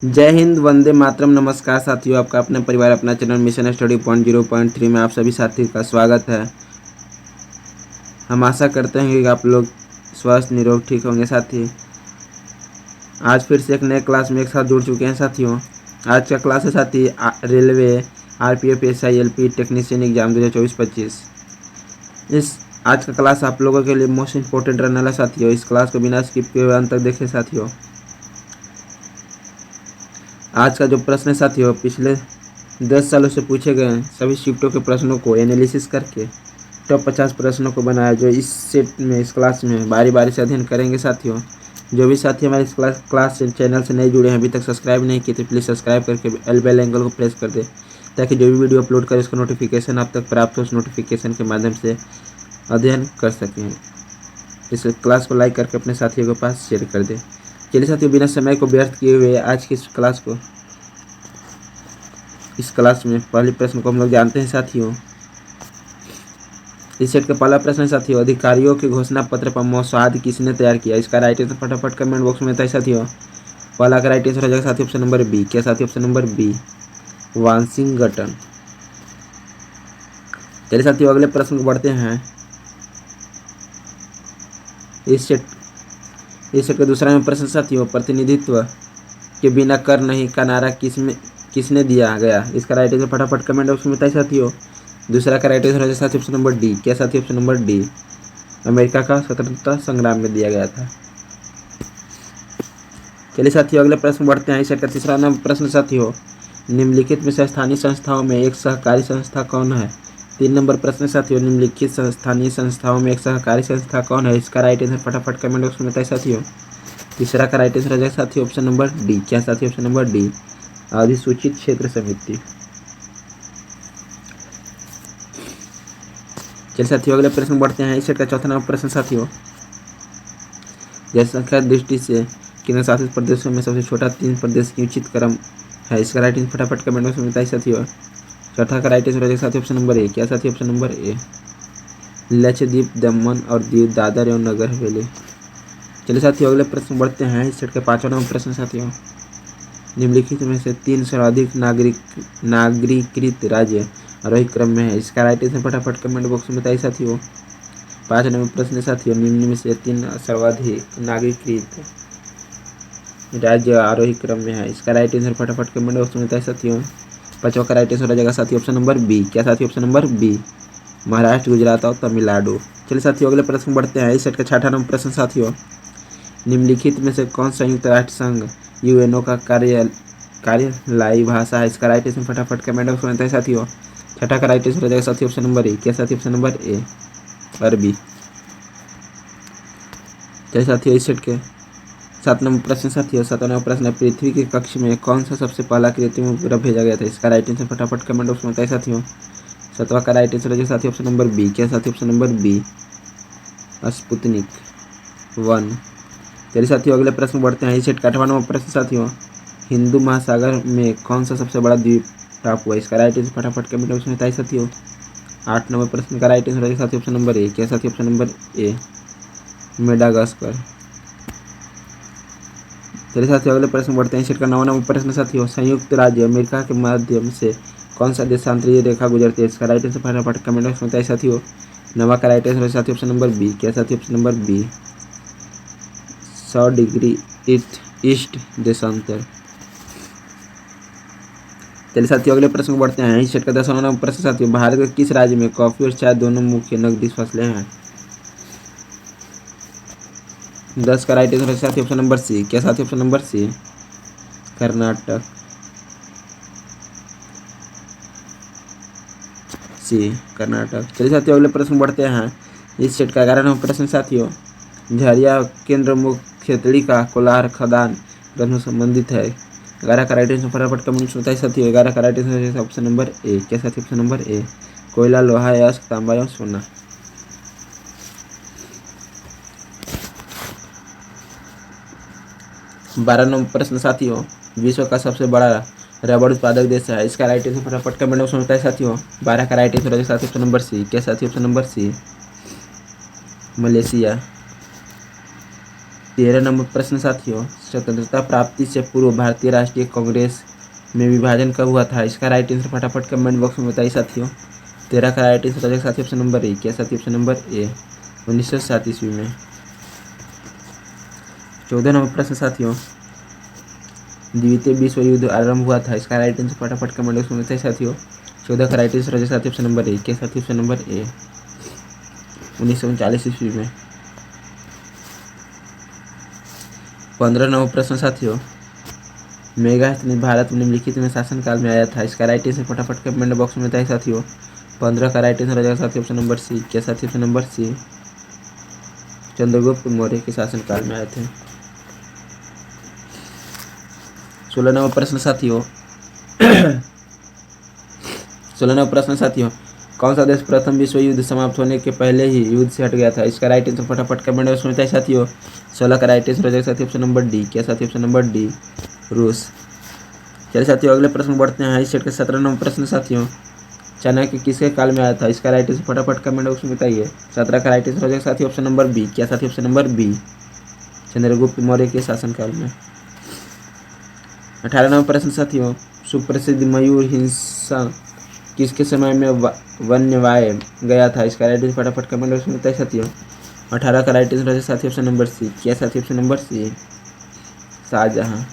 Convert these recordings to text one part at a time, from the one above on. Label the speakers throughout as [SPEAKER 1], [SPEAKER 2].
[SPEAKER 1] जय हिंद, वंदे मातरम। नमस्कार साथियों, आपका अपना परिवार अपना चैनल मिशन स्टडी 0.3 में आप सभी साथी का स्वागत है। हम आशा करते हैं कि आप लोग स्वस्थ निरोग ठीक होंगे। साथी आज फिर से एक नए क्लास में एक साथ जुड़ चुके हैं। साथियों आज का क्लास है साथी railway RPF SI LP technician exam 2024-25। इस आज का क्लास आप लोगों के लिए मोस्ट इंपॉर्टेंट रहने वाला साथियों। इस क्लास को बिना स्किप किए अंत तक देखें साथियों। आज का जो प्रश्न है साथियों, पिछले 10 सालों से पूछे गए सभी शिफ्टों के प्रश्नों को एनालिसिस करके टॉप 50 प्रश्नों को बनाया, जो इस सेट में इस क्लास में बारी बारी से अध्ययन करेंगे। साथियों जो भी साथी हमारे इस क्लास से चैनल से नहीं जुड़े हैं, अभी तक सब्सक्राइब नहीं किए, तो प्लीज़ सब्सक्राइब करके बेल आइकन को प्रेस कर दे, ताकि जो भी वीडियो अपलोड करें उसका नोटिफिकेशन आप तक प्राप्त हो। उस नोटिफिकेशन के माध्यम से अध्ययन कर सकें। इस क्लास को लाइक करके अपने साथियों के पास शेयर कर दें। चलिए साथियों, बिना समय को व्यर्थ किए हुए आज की इस क्लास में पहले प्रश्न को हम लोग जानते हैं। साथियों इस सेट का पहला प्रश्न है साथियों, अधिकारियों के घोषणा पत्र पर मसौदा किसने तैयार किया? इसका राइट आंसर फटाफट कमेंट बॉक्स में बताइए साथियों। पहला का राइट आंसर हो जाएगा साथियों ऑप्शन नंबर बी। क्या साथियों? Option number B, Washington. चलिए साथियों अगले प्रश्न को बढ़ते हैं। इस सेट का दूसरा में प्रश्न साथियों, प्रतिनिधित्व के बिना कर नहीं का नारा किसने दिया गया? इसका राइट आंसर फटाफट कमेंट बॉक्स में बताइए साथियों। दूसरा का राइट आंसर हो जाएगा साथियों ऑप्शन नंबर डी। क्या साथियों? ऑप्शन नंबर डी, अमेरिका का स्वतंत्रता संग्राम में दिया गया था। चलिए साथियों अगले प्रश्न बढ़ते हैं। इस सेट का तीसरा प्रश्न साथियों, निम्नलिखित में से स्थानीय संस्थाओं में एक सहकारी संस्था कौन है? 3 नंबर प्रश्न साथियों, निम्नलिखित स्थानीय संस्थाओं में एक सहकारी संस्था कौन है? इसका राइट आंसर फटाफट कमेंट बॉक्स में बताइए साथियों। तीसरा का राइट आंसर हो जाएगा साथियों ऑप्शन नंबर डी। क्या साथियों? ऑप्शन नंबर डी, अधिसूचित क्षेत्र समिति। चलिए साथियों अगले प्रश्न बढ़ते हैं। इस सेट का चौथा नंबर प्रश्न साथियों, जनसंख्या दृष्टि से केंद्र शासित प्रदेशों में सबसे छोटा 3 प्रदेश की उचित क्रम है? इसका राइट आंसर फटाफट कमेंट बॉक्स में बताइए साथियों। चौथा का राइट आंसर हो जाएगा साथियों ऑप्शन नंबर ए। क्या साथियों? ऑप्शन नंबर ए, लक्षद्वीप, दमन और दीव, दादर एवं नगर हवेली। चलिए साथियों अगले प्रश्न बढ़ते हैं। इस सेट का पांचवा नंबर प्रश्न साथियों, निम्नलिखित में से 3 सर्वाधिक नागरीकृत राज्य आरोही क्रम में है? इसका राइट आंसर फटाफट कमेंट बॉक्स में बताइए साथियों। 5 नंबर प्रश्न साथियों, निम्न में से 3 सर्वाधिक नागरीकृत राज्य आरोही क्रम में है? इसका राइट आंसर फटाफट कमेंट बॉक्स में बताइए साथियों। 5वां का राइट आंसर हो जाएगा साथियों ऑप्शन नंबर बी। क्या साथियों? Option number B, Maharashtra, Gujarat और तमिलनाडु। चलिए साथियों अगले प्रश्न बढ़ते हैं। इस सेट का 6वां नंबर प्रश्न साथियों, निम्नलिखित में से कौन संयुक्त राष्ट्र संघ यूएनओ का कार्यलाई भाषा है? इसका राइट आंसर फटाफट कमेंट बॉक्स में बताइए साथियों। 6वां का राइट आंसर हो जाएगा साथियों ऑप्शन नंबर ए। क्या साथियों? ऑप्शन नंबर ए, अरबी। चलिए साथियों इस सेट के 7 नंबर प्रश्न साथियों, 7वां नंबर प्रश्न, पृथ्वी के कक्ष में कौन सा सबसे पहला कृत्रिम उपग्रह भेजा गया था? इसका राइट आंसर फटाफट कमेंट बॉक्स में बताइए साथियों। 7वां का राइट आंसर हो जाएगा साथियों ऑप्शन नंबर बी। क्या साथियों? Option number B, Sputnik 1। चलिए साथियों अगले प्रश्न बढ़ते हैं। इस सेट का 8वां नंबर प्रश्न साथियों, हिंदू महासागर में कौन सा सबसे बड़ा द्वीप टापू है? इसका राइट आंसर फटाफट कमेंट बॉक्स में बताइए साथियों। 8 नंबर प्रश्न का राइट आंसर है साथियों ऑप्शन नंबर ए। क्या साथियों? ऑप्शन नंबर ए, मेडागास्कर। चलिए साथियों अगले प्रश्न बढ़ते हैं। सेट का 9वां नंबर प्रश्न साथियों, संयुक्त राज्य अमेरिका के माध्यम से कौन सा देशांतरीय रेखा गुजरती है? इसका राइट आंसर फटाफट कमेंट बॉक्स में बताइए साथियों। 9वां का राइट आंसर है साथियों ऑप्शन नंबर बी। क्या साथियों? Option number B, 100 degree east देशांतर। चलिए साथियों अगले प्रश्न को बढ़ते हैं। इस सेट का 10वां नंबर प्रश्न साथियों, भारत के किस राज्य में कॉफी और चाय दोनों मुख्य नकदी फसलें हैं? 10 का राइट आंसर है साथियों ऑप्शन नंबर सी। क्या साथियों? Option number C, Karnataka. C, Karnataka. चलिए साथियों अगले प्रश्न बढ़ते हैं। इस सेट का 11वां नंबर प्रश्न साथियों, झरिया केंद्र मुख्य खेतड़ी का कोलार खदान ग्रंथ संबंधित है? 11 का राइट आंसर फटाफट कमेंट में बताइए साथियों। 11 का राइट आंसर है ऑप्शन नंबर ए। क्या साथियों? ऑप्शन नंबर ए, कोयला, लोहा, अयस्क, तांबा एवं सोना। 12 नंबर प्रश्न साथियों, विश्व का सबसे बड़ा रबड़ उत्पादक देश है? इसका राइट आंसर फटाफट कमेंट बॉक्स में बताइए साथियों। 12 का राइट आंसर है साथियों ऑप्शन नंबर सी। क्या साथियों? Option number C, Malaysia. 13 number प्रश्न साथियों, स्वतंत्रता प्राप्ति से पूर्व भारतीय राष्ट्रीय कांग्रेस में विभाजन कब हुआ था? इसका राइट आंसर फटाफट कमेंट बॉक्स में बताइए साथियों। 13 का राइट आंसर हो साथी ऑप्शन नंबर ए। क्या साथी? ऑप्शन नंबर ए 1907 ईस्वी में। 14 नंबर प्रश्न साथियों, द्वितीय विश्व युद्ध आरंभ हुआ था? इसका राइट आंसर फटाफट कमेंट बॉक्स में बताइए साथियों। 14 का राइट आंसर हो साथी ऑप्शन नंबर ए। क्या साथी? ऑप्शन नंबर ए 1939 ईस्वी में। 15 नंबर प्रश्न साथियों, मेगाहस्त भारत में निम्नलिखित में शासनकाल में आया था? इसका राइट आंसर फटाफट कमेंट बॉक्स में बताइए साथियों। 15 का राइट आंसर हो जाएगा साथी ऑप्शन नंबर सी। क्या साथी? Option number C Chandragupta Maurya के शासनकाल में आए थे। 16 नंबर प्रश्न साथियों 16 नंबर प्रश्न साथियों, कौन सा देश प्रथम विश्व युद्ध समाप्त होने के पहले ही युद्ध से हट गया था? इसका राइट आंसर फटाफट कमेंट बॉक्स में बताइए साथियों। 16 का राइट आंसर हो जाएगा साथी ऑप्शन नंबर डी। क्या साथी? ऑप्शन नंबर डी रूस। चलिए साथियों अगले प्रश्न बढ़ते हैं। इस सेट के 17 नंबर प्रश्न साथियों, चाणक्य किसके काल में आया था? इसका राइट आंसर फटाफट कमेंट बॉक्स में बताइए। 17 का राइट आंसर हो जाएगा साथी ऑप्शन नंबर बी। क्या साथी? Option number B Chandragupta Maurya के शासनकाल में। 18 नंबर प्रश्न साथियों, सुप्रसिद्ध मयूर हिंसा किसके समय में वन्यवाए गया था? इसका राइट आंसर फटाफट कमेंट बॉक्स में बताइए साथियों। 18 का राइट आंसर हो जाएगा साथी ऑप्शन नंबर सी। क्या साथी? Option number C Shahjahan.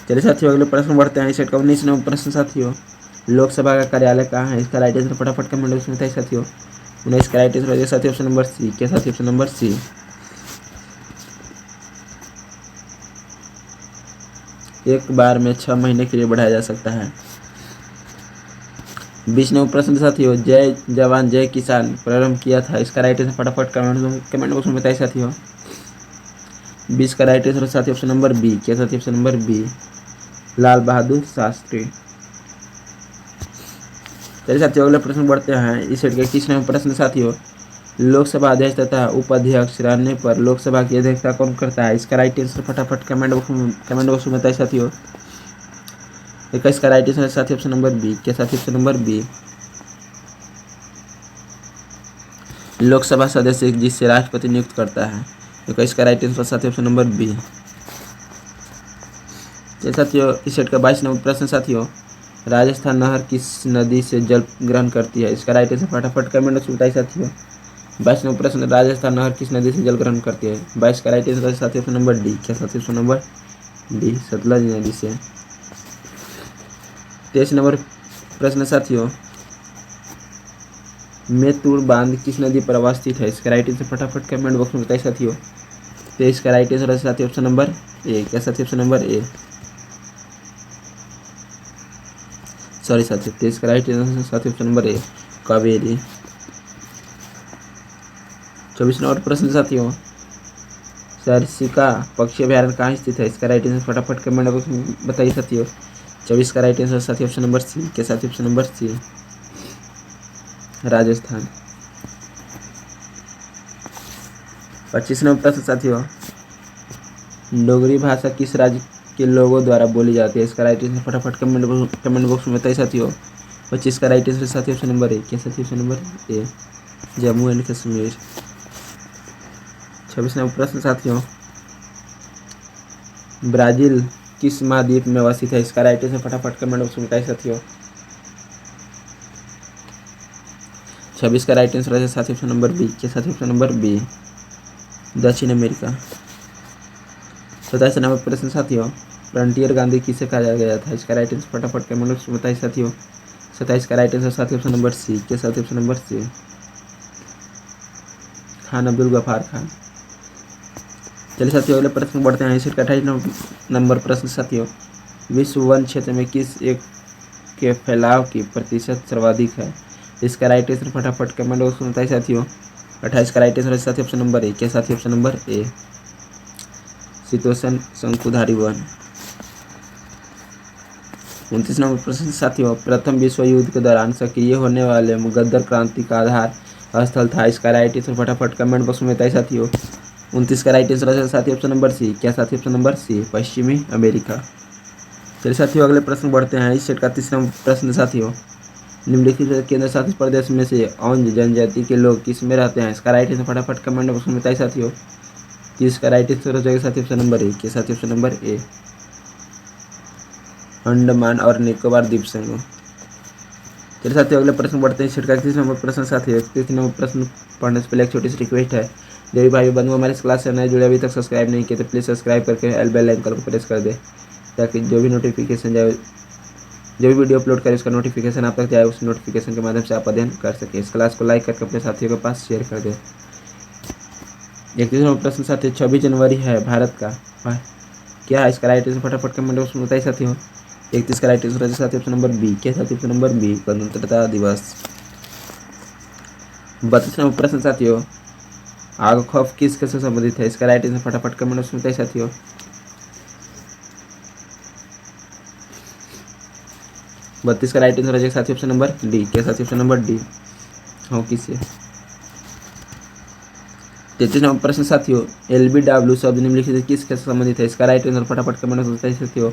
[SPEAKER 1] चलिए साथियों अगले प्रश्न बढ़ते हैं। इस सेट का 19 नंबर प्रश्न साथियों, लोकसभा का कार्यालय कहाँ है? इसका राइट आंसर फटाफट कमेंट बॉक्स में बताइए साथियों। 19 का राइट आंसर हो जाएगा साथी ऑप्शन नंबर सी। क्या साथी? ऑप्शन नंबर सी एक बार में 6 महीने के लिए बढ़ाया जा सकता है। 20 नंबर प्रश्न साथियों, जय जवान जय किसान प्रारंभ किया था? इसका राइट आंसर फटाफट कमेंट बॉक्स में बताइए साथियों। 20 का राइट आंसर साथी ऑप्शन नंबर बी। क्या साथी? Option number B Lal Bahadur Shastri. चलिए साथियों अगले प्रश्न बढ़ते हैं। इस सेट के 21 नंबर प्रश्न साथियों, लोकसभा अध्यक्ष तथा उपाध्यक्ष रहने पर लोकसभा की अध्यक्षता कौन करता है? इसका राइट आंसर फटाफट कमेंट बॉक्स में बताइए साथियों। 21 का राइट आंसर साथी ऑप्शन नंबर बी। क्या साथी? ऑप्शन नंबर बी लोकसभा सदस्य जिससे राष्ट्रपति नियुक्त करता है। 21 का राइट आंसर साथी ऑप्शन नंबर बी। चलिए साथियों इस सेट का 22 नंबर प्रश्न साथियों, राजस्थान नहर किस नदी से जल ग्रहण करती है? इसका राइट आंसर फटाफट कमेंट बॉक्स में बताइए साथियों। 22 नंबर प्रश्न, राजस्थान नहर किस नदी से जल ग्रहण करती है? 22 का राइट आंसर साथी ऑप्शन नंबर डी। क्या साथी? ऑप्शन नंबर डी सतलज नदी से। 23 नंबर प्रश्न साथियों, मेतुर बांध किस नदी पर अवस्थित है? इसका राइट आंसर फटाफट कमेंट बॉक्स में बताइए साथियों। 23 का राइट आंसर साथी ऑप्शन नंबर ए। क्या साथी? ऑप्शन नंबर ए सॉरी साथियों 23 का राइट आंसर साथी option number A Kaveri. 24 number प्रश्न साथियों, सरसिका पक्षी अभ्यारण्य कहाँ स्थित है? इसका राइट आंसर फटाफट कमेंट बॉक्स में बताइए साथियों। 24 का राइट आंसर साथी ऑप्शन नंबर सी। क्या साथी? Option number C Rajasthan. 25 number प्रश्न साथियों, डोगरी भाषा किस राज्य के लोगों द्वारा बोली जाती है? इसका राइट आंसर फटाफट कमेंट बॉक्स में बताइए साथियों। 25 का राइट आंसर साथी ऑप्शन नंबर ए। क्या साथी? Option number A Jammu and Kashmir. 26 number प्रश्न साथियों, ब्राजील किस महाद्वीप में अवस्थित है? इसका राइट आंसर फटाफट कमेंट बॉक्स में बताइए साथियों। 26 का राइट आंसर है साथी ऑप्शन नंबर बी। क्या साथी? ऑप्शन नंबर बी दक्षिण अमेरिका। 27 नंबर प्रश्न साथियों, फ्रंटियर गांधी किसे कहा गया था? इसका राइट आंसर फटाफट कमेंट बॉक्स में बताइए साथियों। 27 का राइट आंसर साथी ऑप्शन नंबर सी। क्या साथी? Option number C Khan Abdul Ghaffar Khan. चलिए साथियों अगले प्रश्न बढ़ते हैं। इसी का 28 नंबर प्रश्न साथियों, विश्व वन क्षेत्र में किस एक के फैलाव की प्रतिशत सर्वाधिक है? इसका राइट आंसर फटाफट कमेंट बॉक्स में बताइए साथियों। 28 का राइट आंसर साथी ऑप्शन नंबर ए। क्या साथी? ऑप्शन नंबर ए शीतोष्ण शंकुधारी वन। 29 नंबर प्रश्न साथियों, प्रथम विश्व युद्ध के दौरान सक्रिय होने वाले मुगदर क्रांति का आधार स्थल था? इसका राइट आंसर फटाफट कमेंट बॉक्स में बताइए साथियों। 29 का राइट आंसर साथी ऑप्शन नंबर सी। क्या साथी? ऑप्शन नंबर सी पश्चिमी अमेरिका। चलिए साथियों अगले प्रश्न बढ़ते हैं। इस सेट का 30 नंबर प्रश्न साथियों, निम्नलिखित केंद्र शासित प्रदेश में से औंध जनजाति के लोग किस में रहते हैं? इसका राइट आंसर फटाफट कमेंट बॉक्स में बताइए साथियों। 30 का राइट आंसर हो जाएगा साथी ऑप्शन नंबर ए। क्या साथी ऑप्शन नंबर ए, अंडमान और निकोबार द्वीप समूह। चलिए साथियों अगले प्रश्न बढ़ते हैं। छिटका 30 नंबर प्रश्न साथियों, 30 नंबर प्रश्न पढ़ने से पहले एक छोटी सी रिक्वेस्ट है, जो भी भाई बंधु हमारे इस क्लास से नए जुड़े अभी तक सब्सक्राइब नहीं किए तो प्लीज़ सब्सक्राइब करके बेल आइकन को प्रेस कर दे, ताकि जो भी नोटिफिकेशन जाए, जो भी वीडियो अपलोड करे उसका नोटिफिकेशन आप तक जाए, उस नोटिफिकेशन के माध्यम से आप अध्ययन कर सके। इस क्लास को लाइक करके अपने साथियों के पास शेयर कर दे। 31वां प्रश्न साथियों, 26 जनवरी है भारत का क्या है इसका राइट आंसर फटाफट कमेंट बॉक्स में बताइए साथियों। 31 का राइट आंसर है साथी ऑप्शन नंबर बी। क्या साथी ऑप्शन नंबर बी, गणतंत्रता दिवस। 32 नंबर प्रश्न साथियों, आग खौफ किसके से संबंधित है, इसका राइट आंसर फटाफट कमेंट बॉक्स में बताइए साथियों। 32 का राइट आंसर है साथी ऑप्शन नंबर डी। क्या साथी ऑप्शन नंबर डी, हॉकी से। 33 नंबर प्रश्न साथियों, LBW शब्द निम्नलिखित किसके से संबंधित है, इसका राइट आंसर फटाफट कमेंट बॉक्स में बताइए साथियों।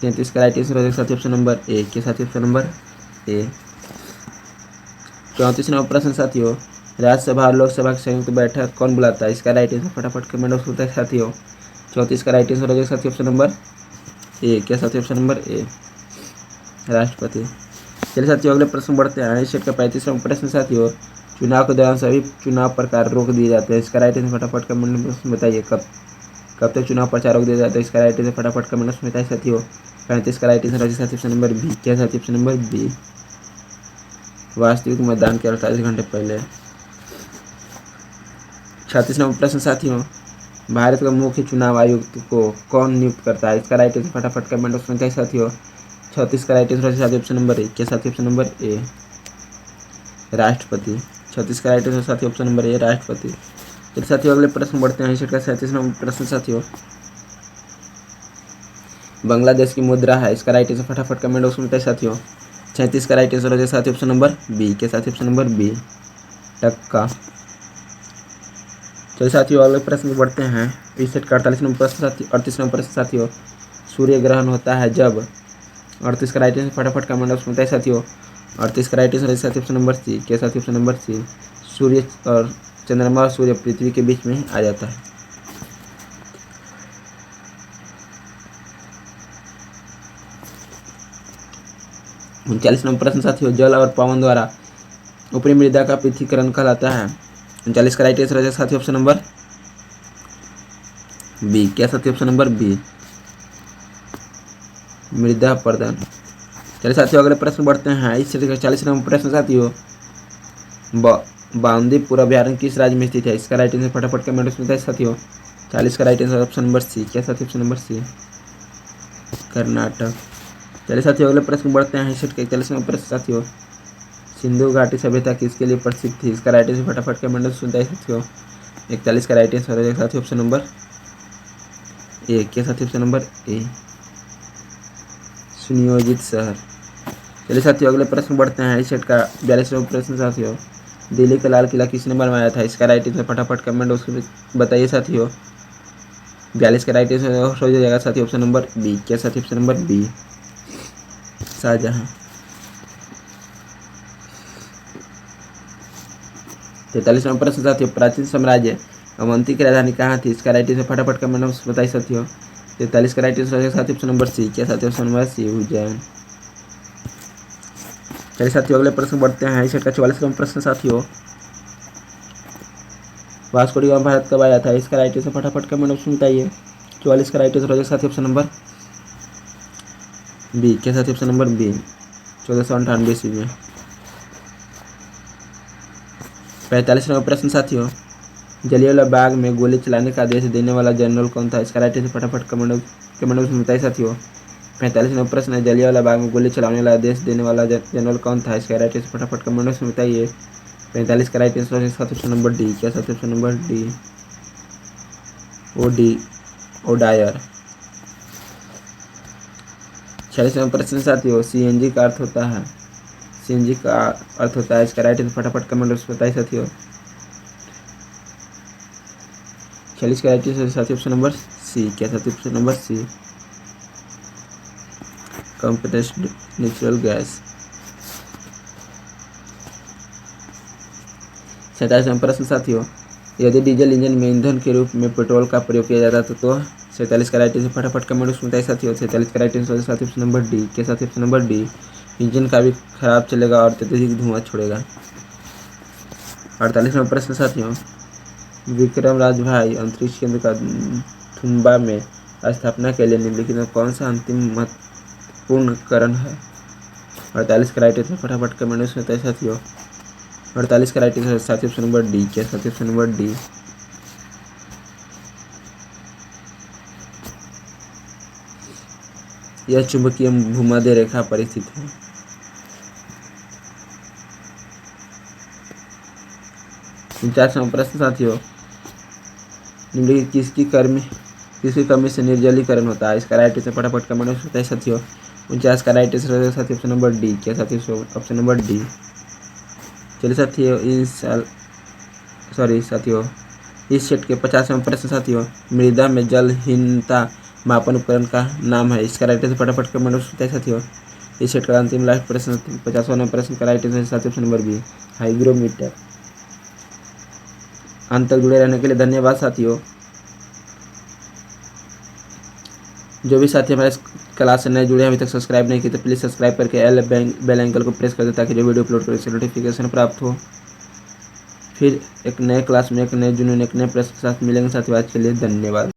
[SPEAKER 1] 33 का राइट आंसर है साथी ऑप्शन नंबर ए। क्या साथी ऑप्शन नंबर ए। 34 नंबर प्रश्न साथियों, राज्यसभा और लोकसभा की संयुक्त बैठक कौन बुलाता है, इसका राइट आंसर फटाफट कमेंट बॉक्स में बताइए साथियों। 34 का राइट आंसर है साथी ऑप्शन नंबर ए। क्या साथी ऑप्शन नंबर ए, राष्ट्रपति। चलिए साथियों अगले प्रश्न बढ़ते हैं। सेट का 35वां प्रश्न साथियों, चुनाव के दौरान सभी चुनाव प्रचार रोक दिए जाते हैं, इसका राइट आंसर फटाफट कमेंट बॉक्स में बताइए। कब तक चुनाव प्रचार रोक दिया जाता है, इसका राइट आंसर फटाफट कमेंट बॉक्स में बताइए साथियों। 35 का राइट आंसर है साथी ऑप्शन नंबर बी। क्या साथी ऑप्शन नंबर बी, वास्तविक मतदान के 48 घंटे पहले। 36 नंबर प्रश्न साथियों, भारत का मुख्य चुनाव आयुक्त को कौन नियुक्त करता है, इसका राइट आंसर फटाफट कमेंट बॉक्स में बताइए साथियों। 36 का राइट आंसर है साथी ऑप्शन नंबर ए। क्या साथी ऑप्शन नंबर ए, राष्ट्रपति। 36 का राइट आंसर साथी ऑप्शन नंबर ए, राष्ट्रपति। चलिए साथियों अगले प्रश्न बढ़ते हैं। सेट का 37 नंबर प्रश्न साथियों, बांग्लादेश की मुद्रा है, इसका राइट आंसर फटाफट कमेंट बॉक्स में बताइए साथियों। 37 का राइट आंसर है साथी ऑप्शन नंबर बी। के साथी ऑप्शन नंबर बी, टक्का। चलिए साथियों अगले प्रश्न बढ़ते हैं। इस सेट का 48 नंबर प्रश्न साथियों, 38 नंबर प्रश्न साथियों, सूर्य ग्रहण होता है जब, 38 का राइट आंसर फटाफट कमेंट बॉक्स में बताइए साथियों। 38 का राइट आंसर है साथी ऑप्शन नंबर सी। के साथी ऑप्शन नंबर सी, सूर्य और चंद्रमा और सूर्य पृथ्वी के बीच में आ जाता है। 39 नंबर प्रश्न साथियों, जल और पवन द्वारा ऊपरी मृदा का पृथ्वीकरण कहलाता है। 39 का राइट आंसर है साथी ऑप्शन नंबर बी। क्या साथी ऑप्शन नंबर बी, मृदा प्रदान। चलिए साथियों अगले प्रश्न बढ़ते हैं। इस 40 नंबर प्रश्न साथियों, बांदीपुर अभ्यारण्य किस राज्य में स्थित है, इसका राइट आंसर फटाफट कमेंट में बताइए साथियों। 40 का right answer option number C. क्या साथी ऑप्शन नंबर सी, कर्नाटक। चलिए साथियों अगले प्रश्न बढ़ते हैं। 41 नंबर प्रश्न साथियों, सिंधु घाटी सभ्यता किसके लिए प्रसिद्ध थी, इसका राइट आंसर फटाफट कमेंट में बताइए साथियों। 41 का राइट आंसर है साथियों ऑप्शन नंबर ए। क्या साथी ऑप्शन नंबर ए, सुनियोजित शहर। चलिए साथियों अगले प्रश्न बढ़ते हैं। इस सेट का 42 नंबर प्रश्न साथियों, दिल्ली का लाल किला किसने बनवाया था, इसका राइट आंसर फटाफट कमेंट उसको बताइए साथियों। 42 का राइट आंसर हो जाएगा साथी ऑप्शन नंबर बी। क्या साथी option number B, Shahjahan. 43 number प्रश्न साथियों, प्राचीन साम्राज्य अवंती की राजधानी कहाँ थी, इसका राइट आंसर फटाफट कमेंट में बताइए साथियों। 43 का राइट आंसर है साथी ऑप्शन नंबर सी। क्या साथी ऑप्शन नंबर सी, उज्जैन। चलिए साथियों अगले प्रश्न बढ़ते हैं। इस सेट का 44 नंबर प्रश्न साथियों, वास्को डी गामा भारत कब आया था, इसका राइट आंसर फटाफट कमेंट ऑप्शन बताइए। 44 का राइट आंसर है साथी ऑप्शन नंबर बी। क्या साथी ऑप्शन नंबर बी, 1498 ईस्वी में। 45 नंबर प्रश्न साथियों, जलियांवाला बाग में गोली चलाने का आदेश देने वाला जनरल कौन था, इसका राइट आंसर फटाफट कमेंट में बताइए साथियों। 45 नंबर प्रश्न है, जलियांवाला बाग में गोली चलाने वाला आदेश देने वाला जनरल कौन था, इसका राइट आंसर फटाफट कमेंट में बताइए। 45 का राइट आंसर है साथी ऑप्शन नंबर डी। क्या साथी option number D, O'Dwyer. 46 number प्रश्न साथियों, सीएनजी का अर्थ होता है, सीएनजी का अर्थ होता है, इसका राइट आंसर फटाफट कमेंट में बताइए साथियों। 46 का राइट आंसर साथी ऑप्शन नंबर सी। क्या साथी option number C, compressed natural gas. 47 number प्रश्न साथियों, यदि डीजल इंजन में ईंधन के रूप में पेट्रोल का प्रयोग किया जाता तो 47 का राइट आंसर फटाफट कमेंट बॉक्स में बताइए साथियों। 47 का राइट आंसर साथी ऑप्शन नंबर डी। के साथी ऑप्शन नंबर डी, इंजन का भी खराब चलेगा और अत्यधिक धुआं छोड़ेगा। 48वां प्रश्न साथियों, विक्रम राजभाई अंतरिक्ष केंद्र का थुम्बा में स्थापना के लिए निम्नलिखित में कौन सा अंतिम महत्वपूर्ण करण है। 48 का राइट आंसर फटाफट कमेंट बॉक्स में बताइए साथियों। 48 का राइट आंसर साथी ऑप्शन नंबर डी। क्या साथी ऑप्शन नंबर डी, यह चुंबकीय भूमध्य रेखा पर स्थित है। 49वां प्रश्न साथियों, निम्नलिखित किसकी कमी से निर्जलीकरण होता है। इसका राइट आंसर फटाफट कमेंट में बताइए साथियों। 49 का राइट आंसर साथी ऑप्शन नंबर डी। क्या साथी ऑप्शन नंबर डी। चलिए साथियों इस सेट के 50वां प्रश्न साथियों, मृदा में जलहीनता मापन उपकरण का नाम है। इसका राइट आंसर फटाफट कमेंट में बताइए साथियों। इस सेट का अंतिम लास्ट प्रश्न 50वां प्रश्न का राइट आंसर साथी ऑप्शन नंबर बी, हाइग्रोमीटर। अंत तक जुड़े रहने के लिए धन्यवाद साथियों। जो भी साथी हमारे क्लास से नए जुड़े अभी तक सब्सक्राइब नहीं किए तो प्लीज़ सब्सक्राइब करके बेल आइकन को प्रेस कर दे ताकि जो वीडियो अपलोड करें उससे नोटिफिकेशन प्राप्त हो। फिर एक नए क्लास में एक नए जुनून एक नए प्रश्न के साथ मिलेंगे साथियों। आज के लिए धन्यवाद।